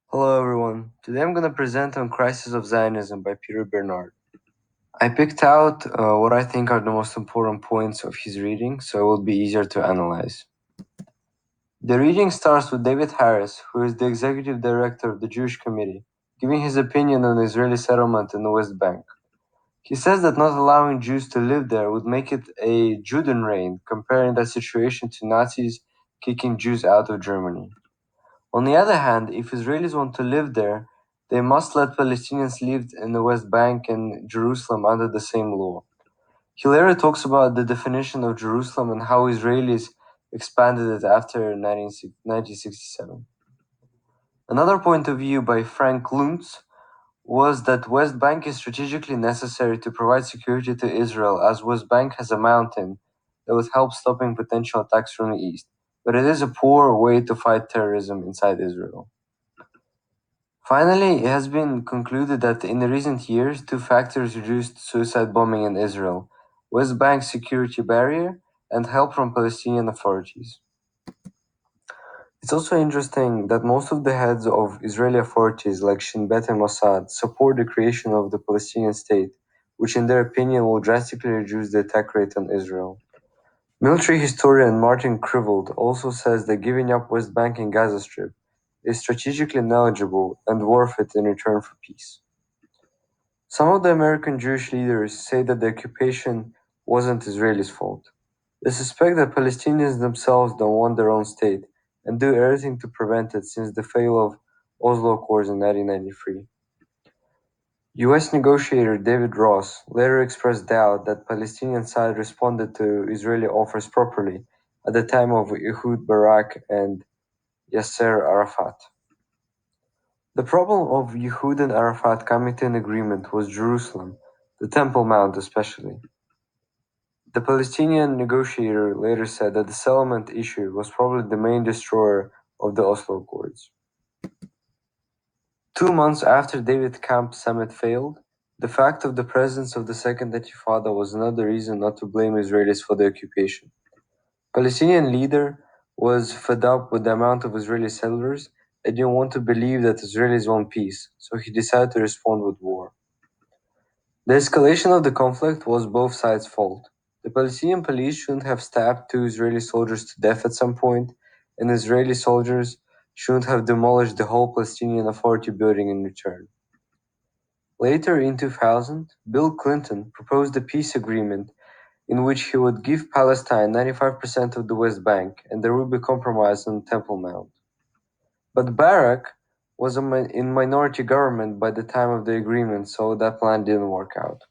Hello everyone. Today I'm going to present on Crisis of Zionism by Peter Beinart. I picked out what I think are the most important points of his reading so it will be easier to analyze. The reading starts with David Harris, who is the executive director of the Jewish Committee, giving his opinion on Israeli settlement in the West Bank. He says that not allowing Jews to live there would make it a Judenrein, comparing that situation to Nazis kicking Jews out of Germany. On the other hand, if Israelis want to live there, they must let Palestinians live in the West Bank and Jerusalem under the same law. He later talks about the definition of Jerusalem and how Israelis expanded it after 1967. Another point of view by Frank Luntz was that West Bank is strategically necessary to provide security to Israel, as West Bank has a mountain that would help stopping potential attacks from the east, but it is a poor way to fight terrorism inside Israel. Finally, it has been concluded that in the recent years, two factors reduced suicide bombing in Israel: West Bank security barrier and help from Palestinian authorities. It's also interesting that most of the heads of Israeli authorities like Shin Bet and Mossad support the creation of the Palestinian state, which in their opinion will drastically reduce the attack rate on Israel. Military historian Martin Krivold also says that giving up West Bank and Gaza Strip is strategically knowledgeable and worth it in return for peace. Some of the American Jewish leaders say that the occupation wasn't Israelis' fault. They suspect that Palestinians themselves don't want their own state and do everything to prevent it since the failure of Oslo Accords in 1993. US negotiator David Ross later expressed doubt that Palestinian side responded to Israeli offers properly at the time of Ehud Barak and Yasser Arafat. The problem of Ehud and Arafat coming to an agreement was Jerusalem, the Temple Mount especially. The Palestinian negotiator later said that the settlement issue was probably the main destroyer of the Oslo Accords. 2 months after David Camp's summit failed, the fact of the presence of the Second Intifada was another reason not to blame Israelis for the occupation. Palestinian leader was fed up with the amount of Israeli settlers and didn't want to believe that Israelis want peace, so he decided to respond with war. The escalation of the conflict was both sides' fault. The Palestinian police shouldn't have stabbed two Israeli soldiers to death at some point, and Israeli soldiers shouldn't have demolished the whole Palestinian Authority building in return. Later in 2000, Bill Clinton proposed a peace agreement in which he would give Palestine 95% of the West Bank and there would be compromise on the Temple Mount. But Barak was in minority government by the time of the agreement, so that plan didn't work out.